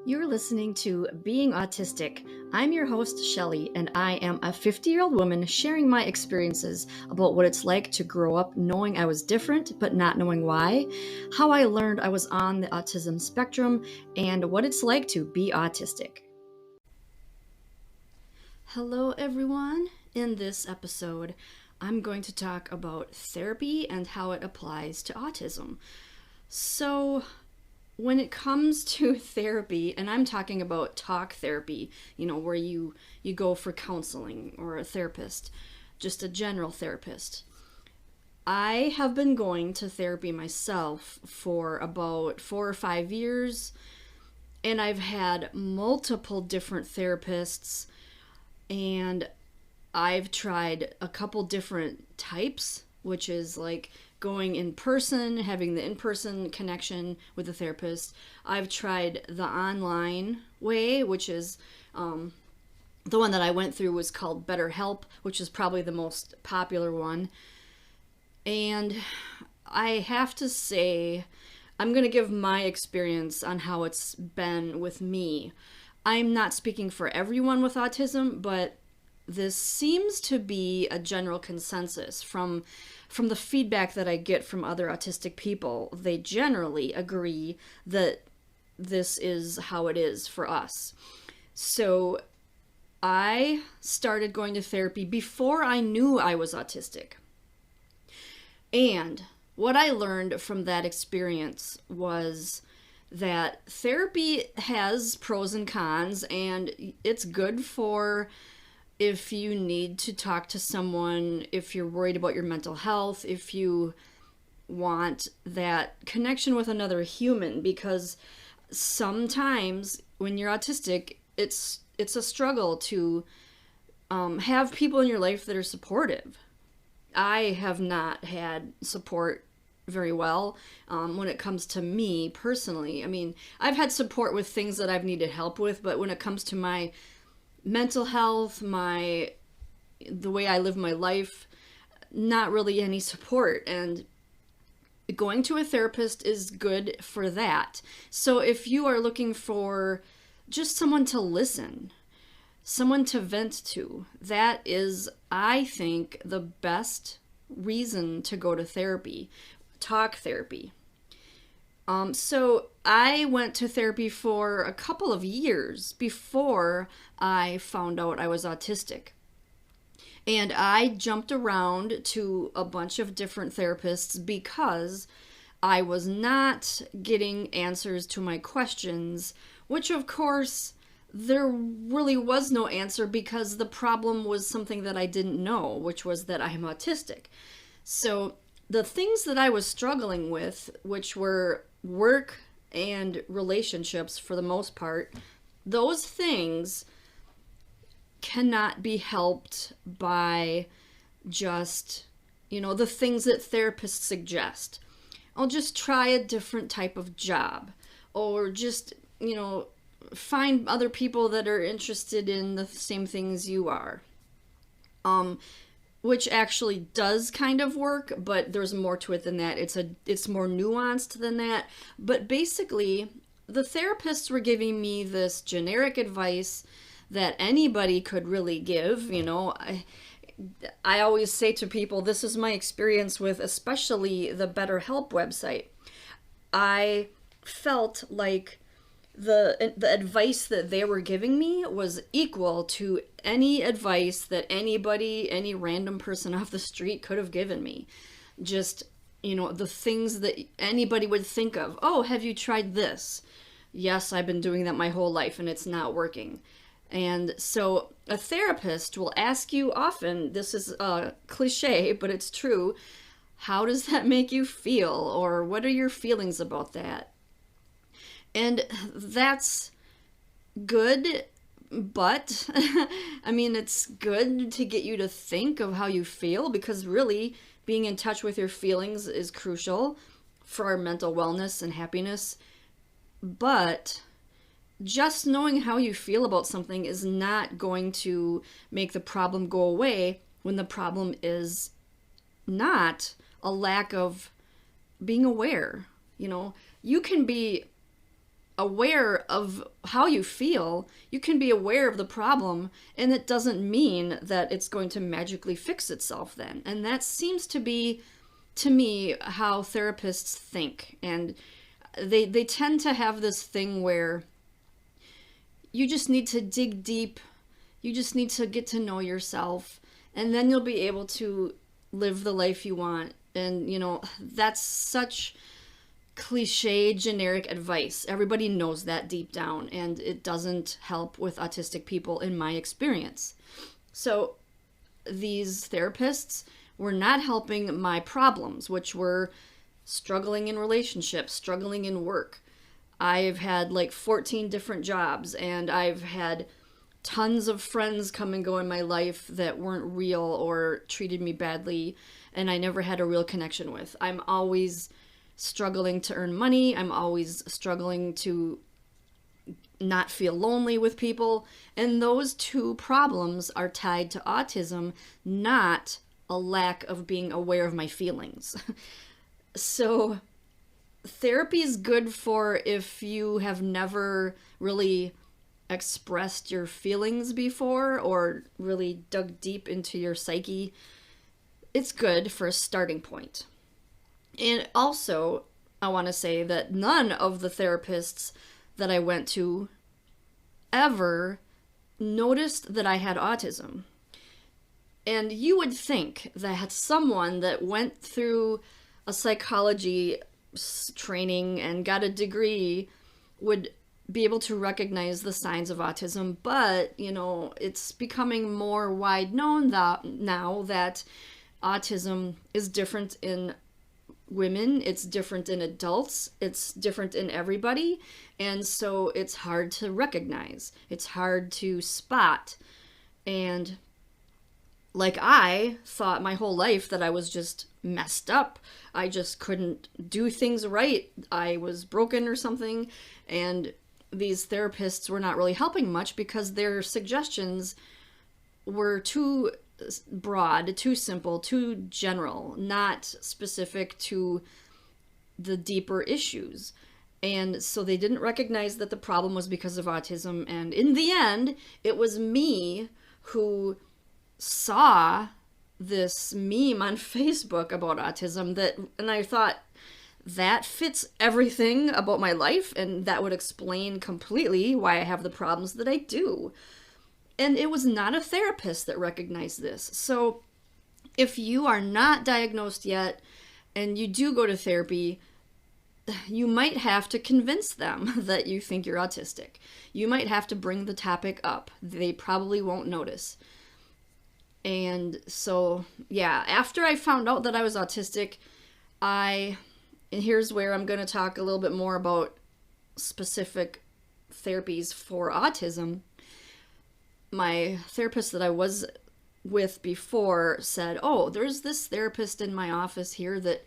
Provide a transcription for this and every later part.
You're listening to Being Autistic. I'm your host, Shelly, and I am a 50-year-old woman sharing my experiences about what it's like to grow up knowing I was different but not knowing why, how I learned I was on the autism spectrum, and what it's like to be autistic. Hello, everyone. In this episode, I'm going to talk about therapy and how it applies to autism. So, when it comes to therapy, and I'm talking about talk therapy, where you go for counseling or a therapist, just a general therapist. I have been going to therapy myself for about 4 or 5 years, and I've had multiple different therapists, and I've tried a couple different types, which is like going in person, having the in-person connection with the therapist. I've tried the online way, which is the one that I went through was called BetterHelp, which is probably the most popular one. And I have to say, I'm going to give my experience on how it's been with me. I'm not speaking for everyone with autism, but this seems to be a general consensus from the feedback that I get from other autistic people. They generally agree that this is how it is for us. So I started going to therapy before I knew I was autistic. And what I learned from that experience was that therapy has pros and cons, and it's good for if you need to talk to someone, if you're worried about your mental health, if you want that connection with another human, because sometimes when you're autistic, it's a struggle to have people in your life that are supportive. I have not had support very well when it comes to me personally. I mean, I've had support with things that I've needed help with, but when it comes to my mental health, the way I live my life, not really any support. And going to a therapist is good for that. So if you are looking for just someone to listen, someone to vent to, that is, I think, the best reason to go to therapy, talk therapy. So I went to therapy for a couple of years before I found out I was autistic. And I jumped around to a bunch of different therapists because I was not getting answers to my questions, which of course there really was no answer because the problem was something that I didn't know, which was that I'm autistic. So the things that I was struggling with, which were work and relationships for the most part, those things cannot be helped by just, the things that therapists suggest. I'll just try a different type of job, or just, find other people that are interested in the same things you are. Which actually does kind of work, but there's more to it than that. It's more nuanced than that. But basically, the therapists were giving me this generic advice that anybody could really give. I always say to people, this is my experience with especially the BetterHelp website. I felt like the advice that they were giving me was equal to any advice that any random person off the street could have given me. Just, the things that anybody would think of. Oh, have you tried this? Yes, I've been doing that my whole life and it's not working. And so a therapist will ask you often, this is a cliche, but it's true, how does that make you feel? Or what are your feelings about that? And that's good, but it's good to get you to think of how you feel, because really being in touch with your feelings is crucial for our mental wellness and happiness. But just knowing how you feel about something is not going to make the problem go away when the problem is not a lack of being aware. You can be aware of how you feel, you can be aware of the problem, and it doesn't mean that it's going to magically fix itself then. And that seems to be, to me, how therapists think. And they tend to have this thing where you just need to dig deep, you just need to get to know yourself, and then you'll be able to live the life you want. And, that's such cliche, generic advice. Everybody knows that deep down, and it doesn't help with autistic people in my experience. So these therapists were not helping my problems, which were struggling in relationships, struggling in work. I've had like 14 different jobs, and I've had tons of friends come and go in my life that weren't real or treated me badly, and I never had a real connection with. I'm always struggling to earn money. I'm always struggling to not feel lonely with people. And those two problems are tied to autism, not a lack of being aware of my feelings. So therapy is good for if you have never really expressed your feelings before or really dug deep into your psyche. It's good for a starting point. And also, I want to say that none of the therapists that I went to ever noticed that I had autism. And you would think that someone that went through a psychology training and got a degree would be able to recognize the signs of autism, but, it's becoming more wide known now that autism is different in women, it's different in adults, it's different in everybody, and so it's hard to recognize, it's hard to spot. And like, I thought my whole life that I was just messed up, I just couldn't do things right, I was broken or something, and these therapists were not really helping much because their suggestions were too broad, too simple, too general, not specific to the deeper issues. And so they didn't recognize that the problem was because of autism. And in the end, it was me who saw this meme on Facebook about autism and I thought, that fits everything about my life, and that would explain completely why I have the problems that I do. And it was not a therapist that recognized this. So if you are not diagnosed yet and you do go to therapy, you might have to convince them that you think you're autistic. You might have to bring the topic up. They probably won't notice. And so, yeah, after I found out that I was autistic, and here's where I'm going to talk a little bit more about specific therapies for autism. My therapist that I was with before said, oh, there's this therapist in my office here that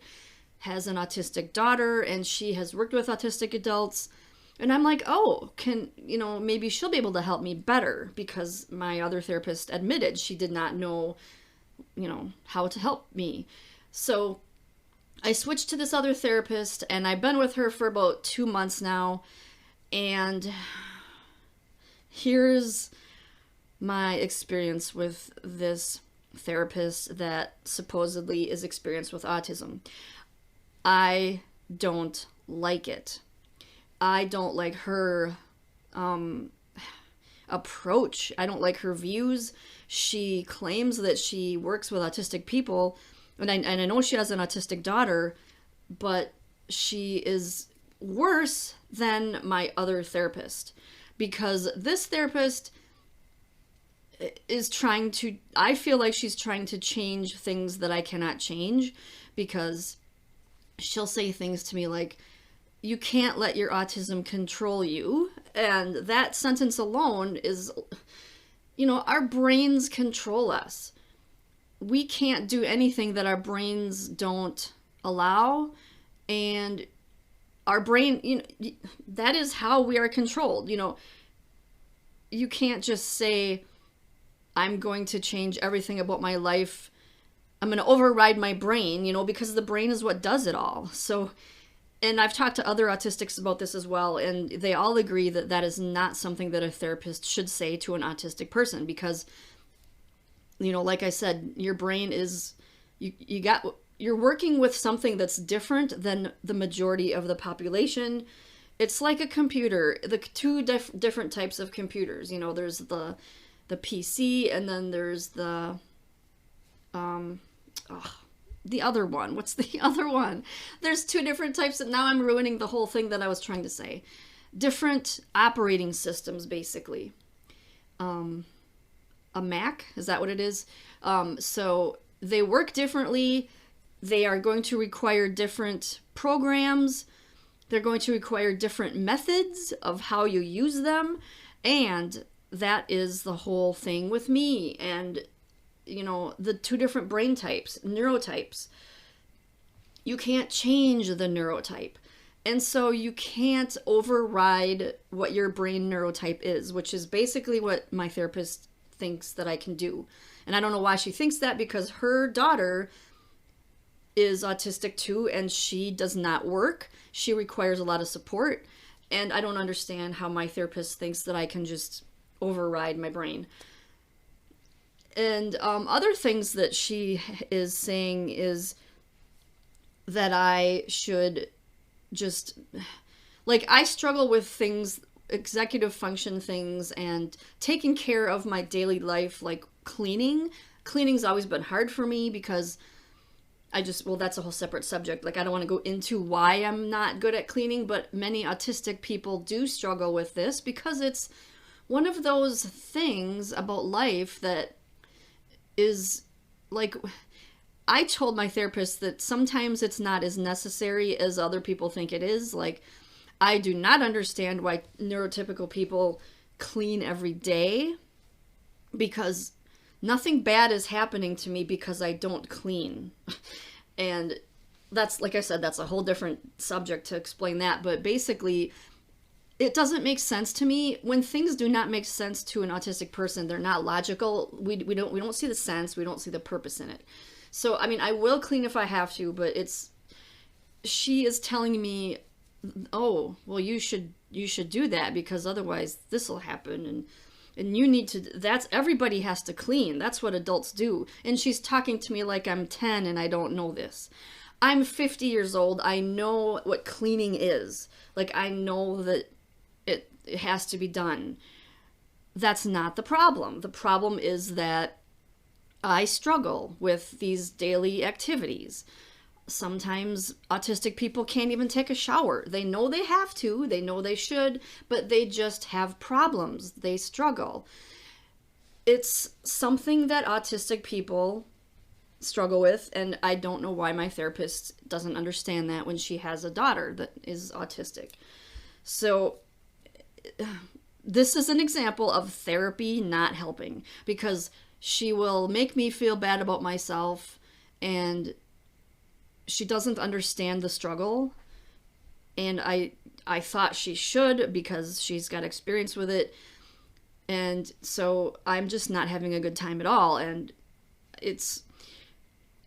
has an autistic daughter, and she has worked with autistic adults. And I'm like, oh, maybe she'll be able to help me better, because my other therapist admitted she did not know, how to help me. So I switched to this other therapist, and I've been with her for about 2 months now. And here's my experience with this therapist that supposedly is experienced with autism. I don't like it. I don't like her approach. I don't like her views. She claims that she works with autistic people, and I know she has an autistic daughter, but she is worse than my other therapist, because this therapist is I feel like she's trying to change things that I cannot change, because she'll say things to me like, you can't let your autism control you. And that sentence alone is, our brains control us. We can't do anything that our brains don't allow. And our brain, that is how we are controlled. You can't just say, I'm going to change everything about my life. I'm going to override my brain, because the brain is what does it all. So And I've talked to other autistics about this as well, and they all agree that that is not something that a therapist should say to an autistic person, because, like I said, your brain is, you're working with something that's different than the majority of the population. It's like a computer, the two different types of computers. There's the PC, and then there's the other one. What's the other one? There's two different types. Now I'm ruining the whole thing that I was trying to say. Different operating systems, basically. A Mac, is that what it is? So they work differently. They are going to require different programs. They're going to require different methods of how you use them. And that is the whole thing with me. And the two different brain types, neurotypes. You can't change the neurotype. And so you can't override what your brain neurotype is, which is basically what my therapist thinks that I can do. And I don't know why she thinks that, because her daughter is autistic too, and she does not work. She requires a lot of support. And I don't understand how my therapist thinks that I can just override my brain. And other things that she is saying is that I should just, I struggle with things, executive function things, and taking care of my daily life, like cleaning. Cleaning's always been hard for me because that's a whole separate subject. I don't want to go into why I'm not good at cleaning, but many autistic people do struggle with this because it's one of those things about life that is I told my therapist that sometimes it's not as necessary as other people think it is. I do not understand why neurotypical people clean every day, because nothing bad is happening to me because I don't clean. And that's, like I said, that's a whole different subject to explain that. But basically, it doesn't make sense to me. When things do not make sense to an autistic person, they're not logical. We don't see the sense. We don't see the purpose in it. So, I will clean if I have to, but she is telling me, oh, well, you should do that because otherwise this will happen. And you need to, everybody has to clean. That's what adults do. And she's talking to me like I'm 10 and I don't know this. I'm 50 years old. I know what cleaning is. I know that it has to be done. That's not the problem. The problem is that I struggle with these daily activities. Sometimes autistic people can't even take a shower. They know they have to, they know they should, but they just have problems. They struggle. It's something that autistic people struggle with, and I don't know why my therapist doesn't understand that when she has a daughter that is autistic. So this is an example of therapy not helping, because she will make me feel bad about myself, and she doesn't understand the struggle. And I thought she should, because she's got experience with it. And so I'm just not having a good time at all. And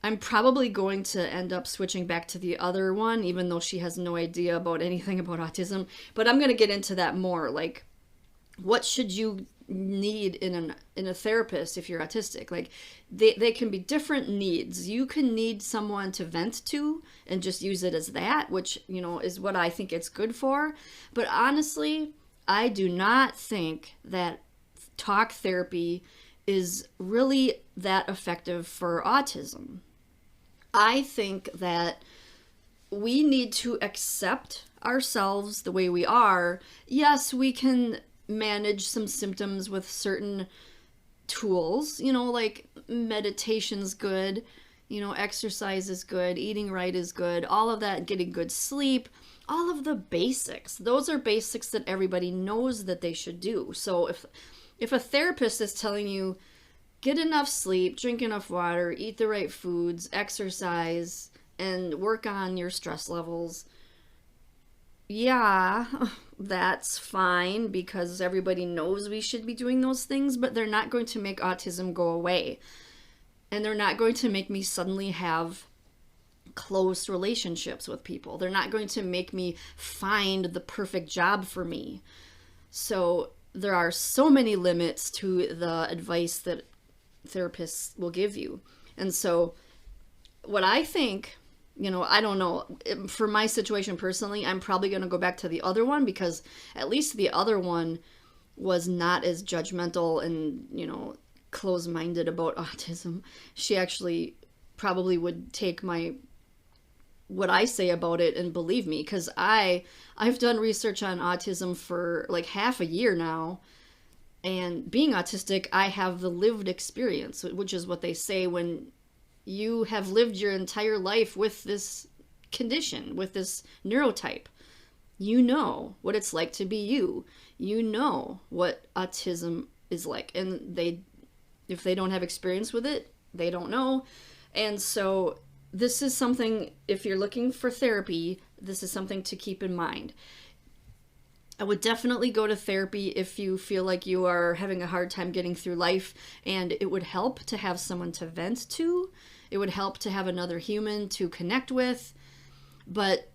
I'm probably going to end up switching back to the other one, even though she has no idea about anything about autism. But I'm going to get into that more. What should you need in a therapist if you're autistic? They can be different needs. You can need someone to vent to and just use it as that, which is what I think it's good for. But honestly, I do not think that talk therapy is really that effective for autism. I think that we need to accept ourselves the way we are. Yes, we can manage some symptoms with certain tools, meditation's good, exercise is good, eating right is good, all of that, getting good sleep, all of the basics. Those are basics that everybody knows that they should do. So if a therapist is telling you, get enough sleep, drink enough water, eat the right foods, exercise, and work on your stress levels, yeah, that's fine, because everybody knows we should be doing those things, but they're not going to make autism go away. And they're not going to make me suddenly have close relationships with people. They're not going to make me find the perfect job for me. So there are so many limits to the advice that therapists will give you. And so what I think, I don't know, for my situation personally, I'm probably going to go back to the other one, because at least the other one was not as judgmental and, close-minded about autism. She actually probably would take what I say about it and believe me, because I've done research on autism for like half a year now, and being autistic, I have the lived experience, which is what they say when you have lived your entire life with this condition, with this neurotype. You know what it's like to be you. You know what autism is like, and if they don't have experience with it, they don't know. And so this is something, if you're looking for therapy, this is something to keep in mind. I would definitely go to therapy if you feel like you are having a hard time getting through life, and it would help to have someone to vent to. It would help to have another human to connect with. But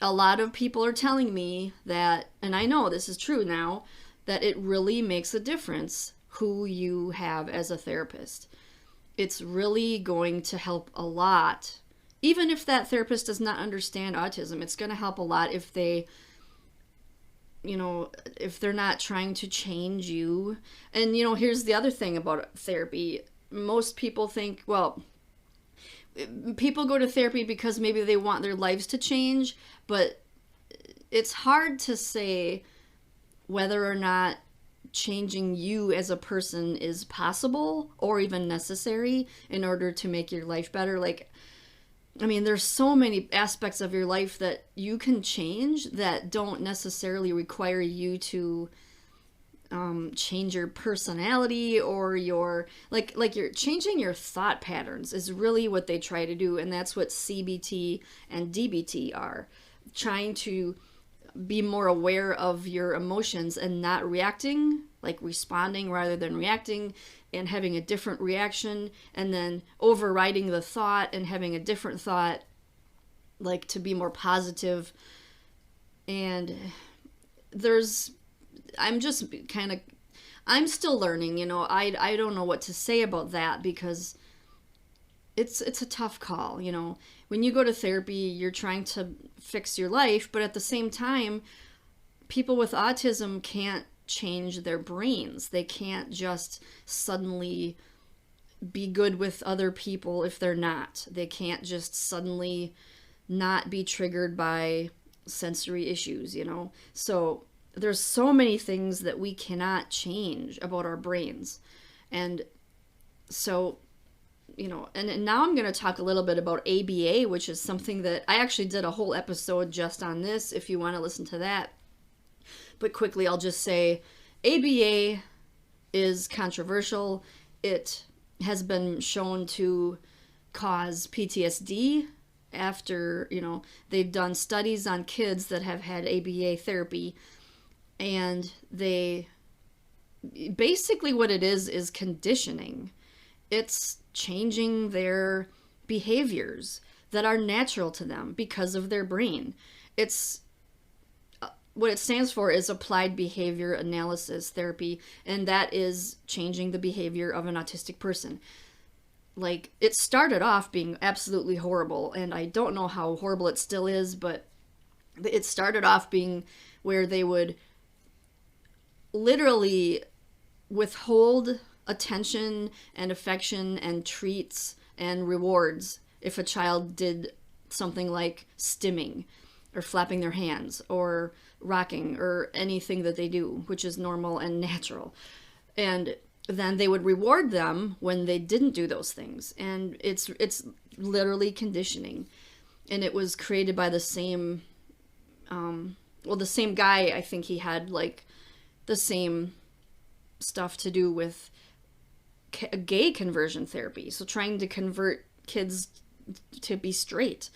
a lot of people are telling me that, and I know this is true now, that it really makes a difference who you have as a therapist. It's really going to help a lot. Even if that therapist does not understand autism, it's going to help a lot if they, if they're not trying to change you. And, here's the other thing about therapy. Most people think, well, people go to therapy because maybe they want their lives to change, but it's hard to say whether or not changing you as a person is possible or even necessary in order to make your life better. There's so many aspects of your life that you can change that don't necessarily require you to change your personality or you're changing your thought patterns is really what they try to do. And that's what CBT and DBT are, trying to be more aware of your emotions and not reacting, like responding rather than reacting, and having a different reaction, and then overriding the thought and having a different thought, like to be more positive. And I'm still learning, I don't know what to say about that, because it's a tough call. When you go to therapy, you're trying to fix your life, but at the same time, people with autism can't change their brains. They can't just suddenly be good with other people if they're not. They can't just suddenly not be triggered by sensory issues, So there's so many things that we cannot change about our brains. And so, and now I'm going to talk a little bit about ABA, which is something that I actually did a whole episode just on this, if you want to listen to that. But quickly, I'll just say ABA is controversial. It has been shown to cause PTSD after, they've done studies on kids that have had ABA therapy, and basically what it is conditioning. It's changing their behaviors that are natural to them because of their brain. It's what it stands for is applied behavior analysis therapy, and that is changing the behavior of an autistic person. It started off being absolutely horrible, and I don't know how horrible it still is, but it started off being where they would literally withhold attention and affection and treats and rewards if a child did something like stimming or flapping their hands or rocking or anything that they do, which is normal and natural. And then they would reward them when they didn't do those things. And it's literally conditioning. And it was created by the same the same guy. I think he had the same stuff to do with gay conversion therapy. So trying to convert kids to be straight.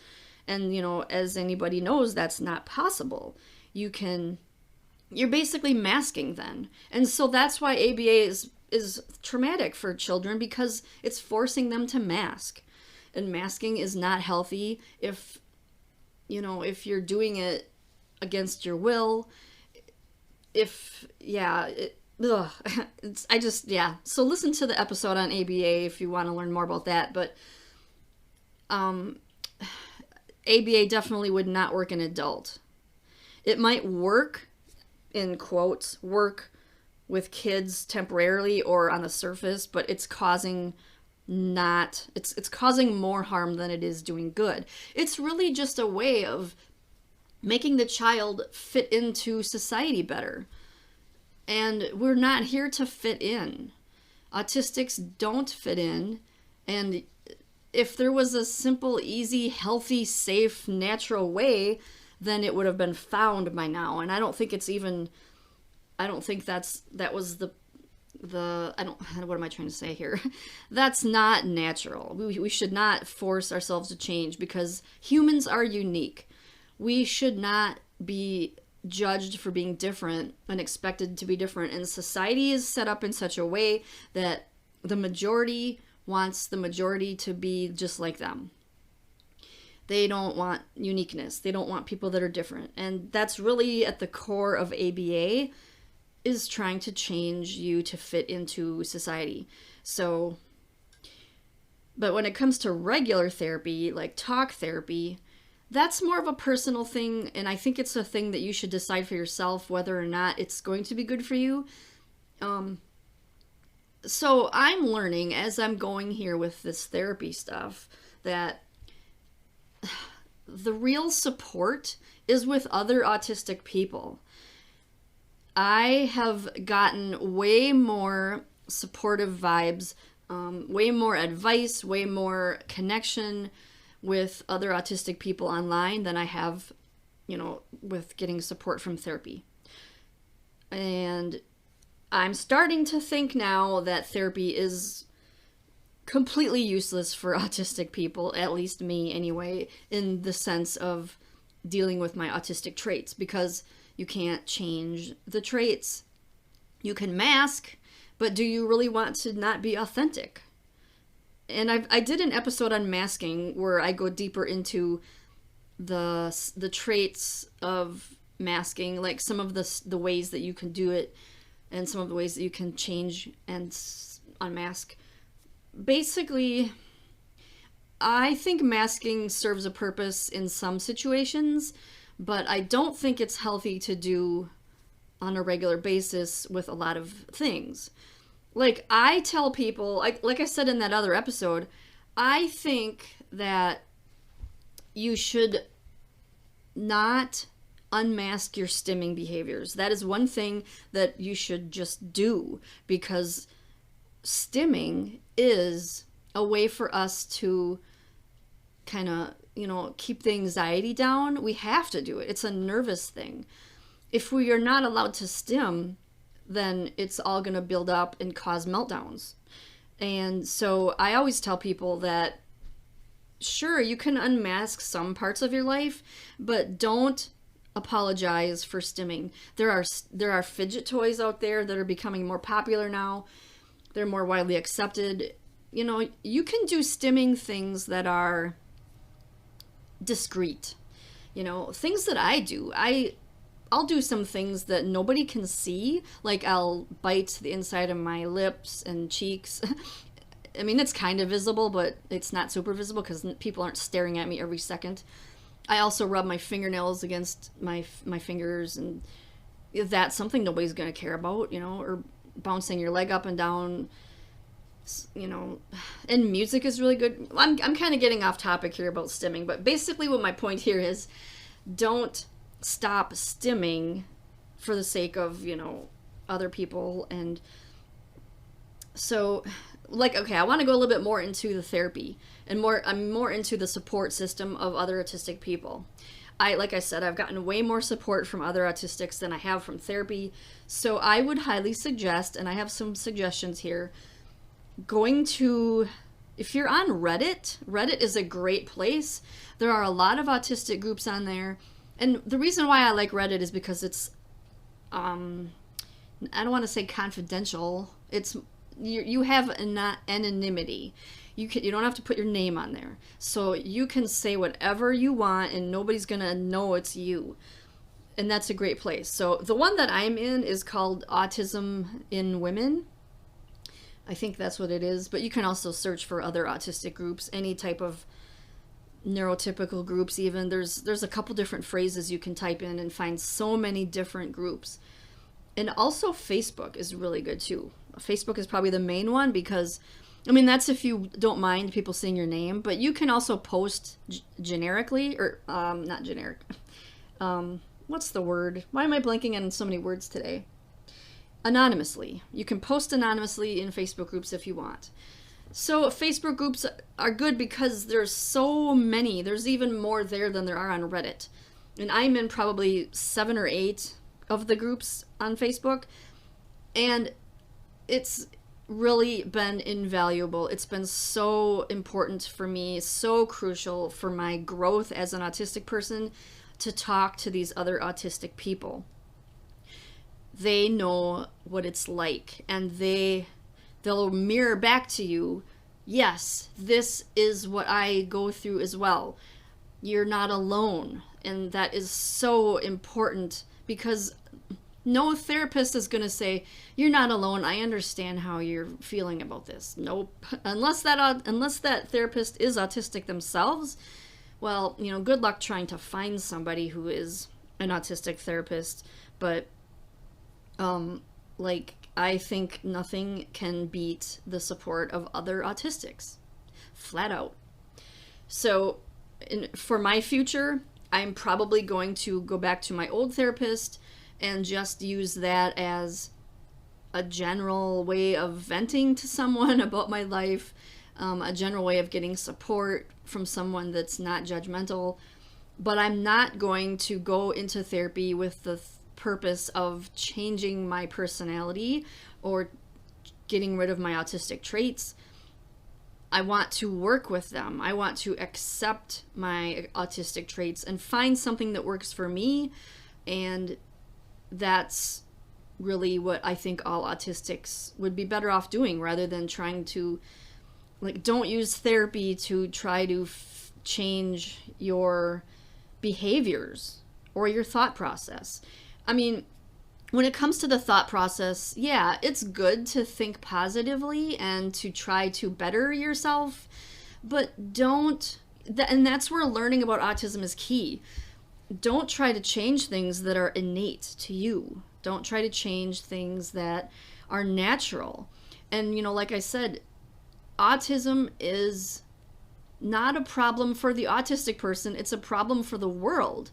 And, as anybody knows, that's not possible. You're basically masking then. And so that's why ABA is traumatic for children, because it's forcing them to mask. and masking is not healthy if, if you're doing it against your will. If, yeah, ugh, yeah. So listen to the episode on ABA if you want to learn more about that. But ABA definitely would not work in adult. It might work, in quotes, work with kids temporarily or on the surface, but it's causing it's causing more harm than it is doing good. It's really just a way of making the child fit into society better. And we're not here to fit in. Autistics don't fit in. And if there was a simple, easy, healthy, safe, natural way, then it would have been found by now. And I don't think what am I trying to say here? That's not natural. We should not force ourselves to change because humans are unique. We should not be judged for being different and expected to be different. And society is set up in such a way that the majority wants the majority to be just like them. They don't want uniqueness. They don't want people that are different. And that's really at the core of ABA, is trying to change you to fit into society. So, but when it comes to regular therapy, like talk therapy, that's more of a personal thing, and I think it's a thing that you should decide for yourself whether or not it's going to be good for you. So I'm learning as I'm going here with this therapy stuff that the real support is with other autistic people. I have gotten way more supportive vibes, way more advice, way more connection with other autistic people online than I have, with getting support from therapy. And I'm starting to think now that therapy is completely useless for autistic people, at least me anyway, in the sense of dealing with my autistic traits, because you can't change the traits. You can mask, but do you really want to not be authentic? And I did an episode on masking where I go deeper into the traits of masking, like some of the ways that you can do it and some of the ways that you can change and unmask. Basically, I think masking serves a purpose in some situations, but I don't think it's healthy to do on a regular basis with a lot of things. Like, I tell people, like I said in that other episode, I think that you should not unmask your stimming behaviors. That is one thing that you should just do, because stimming is a way for us to kind of, keep the anxiety down. We have to do it. It's a nervous thing. If we are not allowed to stim, then it's all going to build up and cause meltdowns. And so I always tell people that, sure, you can unmask some parts of your life, but don't apologize for stimming. There are fidget toys out there that are becoming more popular now. They're more widely accepted. You can do stimming things that are discreet. Things that I do. I'll do some things that nobody can see, like I'll bite the inside of my lips and cheeks. I mean, it's kind of visible, but it's not super visible because people aren't staring at me every second. I also rub my fingernails against my fingers, and that's something nobody's going to care about, or bouncing your leg up and down, and music is really good. I'm kind of getting off topic here about stimming, but basically what my point here is, don't stop stimming for the sake of, other people. And so, I want to go a little bit more into the therapy and I'm more into the support system of other autistic people. Like I said, I've gotten way more support from other autistics than I have from therapy. So I would highly suggest, and I have some suggestions here, if you're on Reddit is a great place. There are a lot of autistic groups on there. And the reason why I like Reddit is because it's, I don't want to say confidential. It's you have anonymity. You don't have to put your name on there, so you can say whatever you want, and nobody's gonna know it's you. And that's a great place. So the one that I'm in is called Autism in Women. I think that's what it is. But you can also search for other autistic groups, any type of neurotypical groups even. There's a couple different phrases you can type in and find so many different groups. And also Facebook is really good too. Facebook is probably the main one because, I mean, that's if you don't mind people seeing your name, but you can also post generically, or not generic. What's the word? Why am I blanking on so many words today? Anonymously. You can post anonymously in Facebook groups if you want. So Facebook groups are good because there's so many. There's even more there than there are on Reddit. And I'm in probably 7 or 8 of the groups on Facebook. And it's really been invaluable. It's been so important for me, so crucial for my growth as an autistic person to talk to these other autistic people. They know what it's like, and they'll mirror back to you, yes, this is what I go through as well. You're not alone. And that is so important because no therapist is going to say, you're not alone. I understand how you're feeling about this. Nope. Unless that therapist is autistic themselves, well, good luck trying to find somebody who is an autistic therapist. But I think nothing can beat the support of other autistics, flat out. So for my future, I'm probably going to go back to my old therapist and just use that as a general way of venting to someone about my life, a general way of getting support from someone that's not judgmental. But I'm not going to go into therapy with the purpose of changing my personality or getting rid of my autistic traits. I want to work with them. I want to accept my autistic traits and find something that works for me. And that's really what I think all autistics would be better off doing, rather than trying to, don't use therapy to try to change your behaviors or your thought process. I mean, when it comes to the thought process, yeah, it's good to think positively and to try to better yourself, but and that's where learning about autism is key. Don't try to change things that are innate to you. Don't try to change things that are natural. And, like I said, autism is not a problem for the autistic person. It's a problem for the world.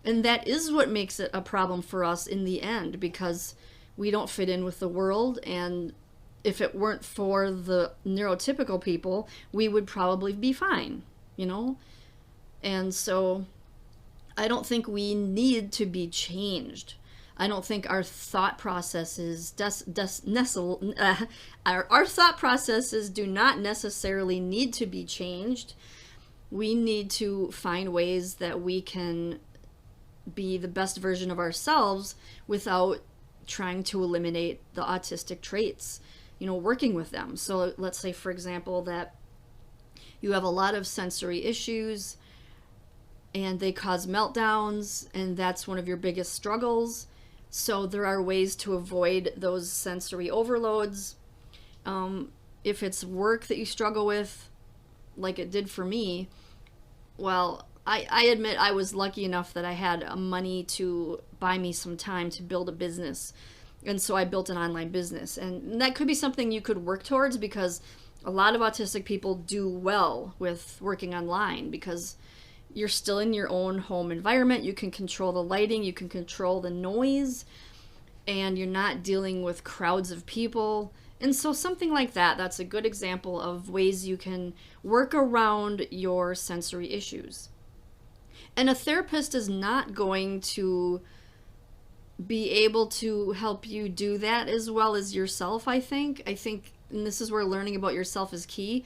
And that is what makes it a problem for us in the end, because we don't fit in with the world. And if it weren't for the neurotypical people, we would probably be fine, And so I don't think we need to be changed. I don't think our thought processes our thought processes do not necessarily need to be changed. We need to find ways that we can be the best version of ourselves without trying to eliminate the autistic traits, working with them. So let's say, for example, that you have a lot of sensory issues and they cause meltdowns, and that's one of your biggest struggles. So there are ways to avoid those sensory overloads. If it's work that you struggle with, like it did for me, well, I admit I was lucky enough that I had money to buy me some time to build a business. And so I built an online business. And that could be something you could work towards, because a lot of autistic people do well with working online, because you're still in your own home environment. You can control the lighting, you can control the noise, and you're not dealing with crowds of people. And so something like that's a good example of ways you can work around your sensory issues. And a therapist is not going to be able to help you do that as well as yourself, I think. And this is where learning about yourself is key.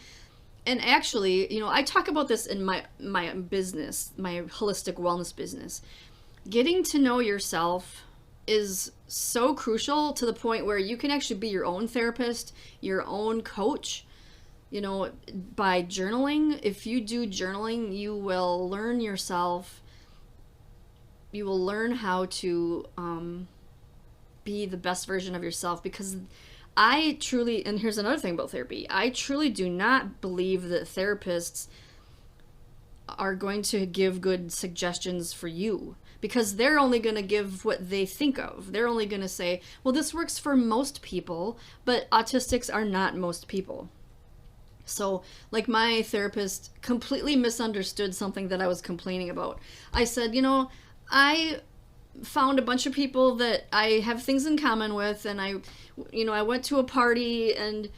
And actually, I talk about this in my business, my holistic wellness business. Getting to know yourself is so crucial, to the point where you can actually be your own therapist, your own coach, by journaling. If you do journaling, you will learn yourself. You will learn how to be the best version of yourself, because I truly, and here's another thing about therapy, I truly do not believe that therapists are going to give good suggestions for you, because they're only going to give what they think of. They're only going to say, well, this works for most people, but autistics are not most people. So, like, my therapist completely misunderstood something that I was complaining about. I said, I found a bunch of people that I have things in common with, and I went to a party, and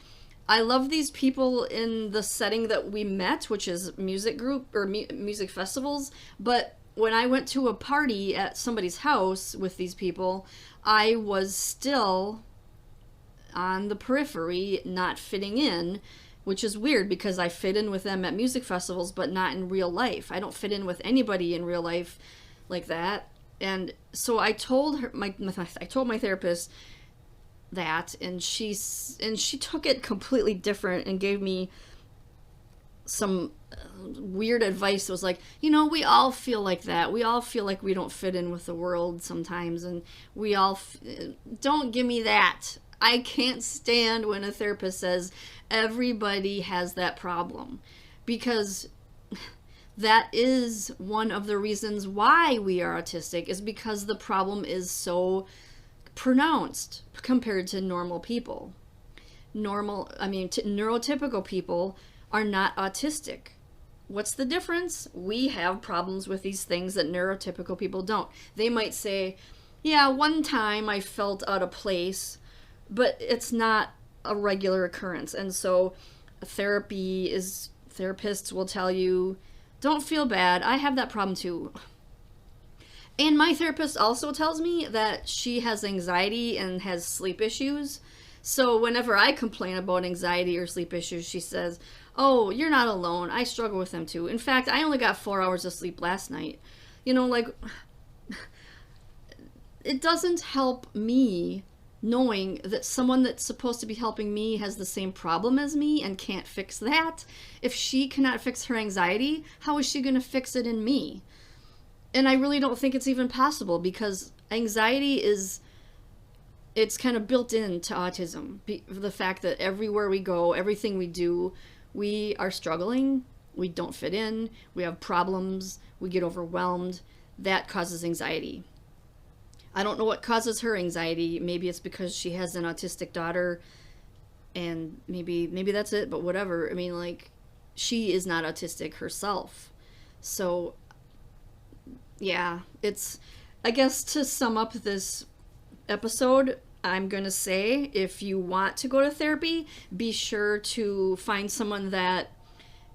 I love these people in the setting that we met, which is music group or music festivals. But when I went to a party at somebody's house with these people, I was still on the periphery, not fitting in, which is weird, because I fit in with them at music festivals, but not in real life. I don't fit in with anybody in real life like that. And so I told her, I told my therapist that, and she took it completely different and gave me some weird advice. It was like, we all feel like that. We all feel like we don't fit in with the world sometimes, and we all don't give me that. I can't stand when a therapist says everybody has that problem, because that is one of the reasons why we are autistic, is because the problem is so pronounced compared to normal people. Neurotypical people are not autistic. What's the difference? We have problems with these things that neurotypical people don't. They might say, yeah, one time I felt out of place, but it's not a regular occurrence. And so therapists will tell you, don't feel bad, I have that problem too. And my therapist also tells me that she has anxiety and has sleep issues. So whenever I complain about anxiety or sleep issues, she says, oh, you're not alone, I struggle with them too. In fact, I only got 4 hours of sleep last night. It doesn't help me knowing that someone that's supposed to be helping me has the same problem as me and can't fix that. If she cannot fix her anxiety, how is she going to fix it in me? And I really don't think it's even possible, because anxiety it's kind of built into autism. The fact that everywhere we go, everything we do, we are struggling, we don't fit in, we have problems, we get overwhelmed. That causes anxiety. I don't know what causes her anxiety. Maybe it's because she has an autistic daughter, and maybe that's it, but whatever. She is not autistic herself. So, yeah, I guess to sum up this episode, I'm going to say, if you want to go to therapy, be sure to find someone that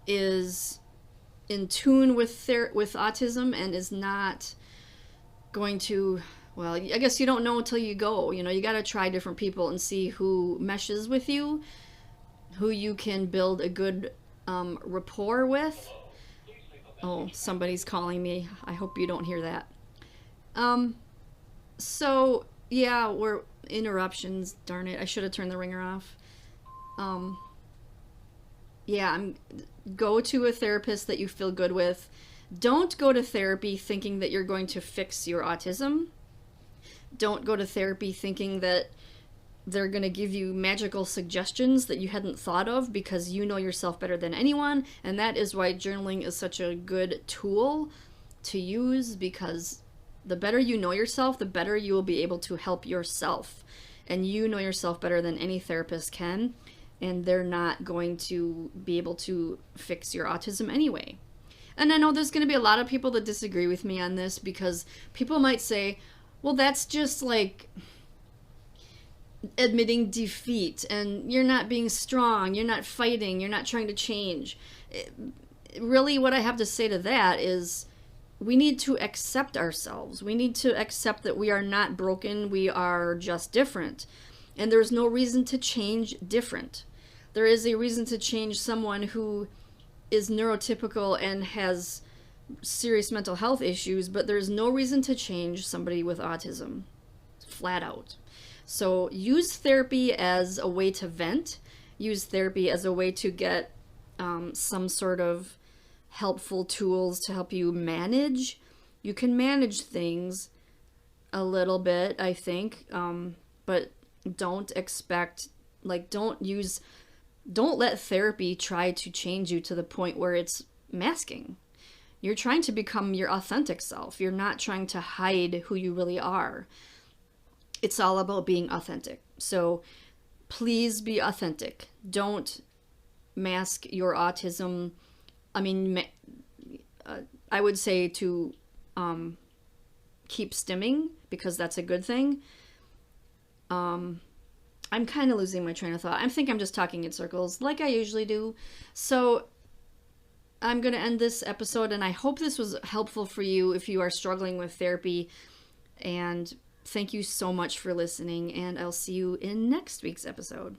is in tune with autism and is not going to, well, I guess you don't know until you go. You got to try different people and see who meshes with you, who you can build a good rapport with. Oh, somebody's calling me. I hope you don't hear that. So, yeah, we're interruptions. Darn it. I should have turned the ringer off. Go to a therapist that you feel good with. Don't go to therapy thinking that you're going to fix your autism. Don't go to therapy thinking that they're going to give you magical suggestions that you hadn't thought of, because you know yourself better than anyone. And that is why journaling is such a good tool to use, because the better you know yourself, the better you will be able to help yourself. And you know yourself better than any therapist can, and they're not going to be able to fix your autism anyway. And I know there's going to be a lot of people that disagree with me on this, because people might say, well, that's just like admitting defeat, and you're not being strong, you're not fighting, you're not trying to change. Really, what I have to say to that is, we need to accept ourselves. We need to accept that we are not broken, we are just different. And there's no reason to change different. There is a reason to change someone who is neurotypical and has serious mental health issues, but there's no reason to change somebody with autism. flat out. So use therapy as a way to vent. Use therapy as a way to get some sort of helpful tools to help you manage. You can manage things a little bit, I think, but don't expect, like, don't let therapy try to change you to the point where it's masking. You're trying to become your authentic self. You're not trying to hide who you really are. It's all about being authentic. So please be authentic. Don't mask your autism. I mean, I would say to keep stimming, because that's a good thing. I'm kind of losing my train of thought. I think I'm just talking in circles like I usually do. So I'm going to end this episode, and I hope this was helpful for you if you are struggling with therapy. And thank you so much for listening, and I'll see you in next week's episode.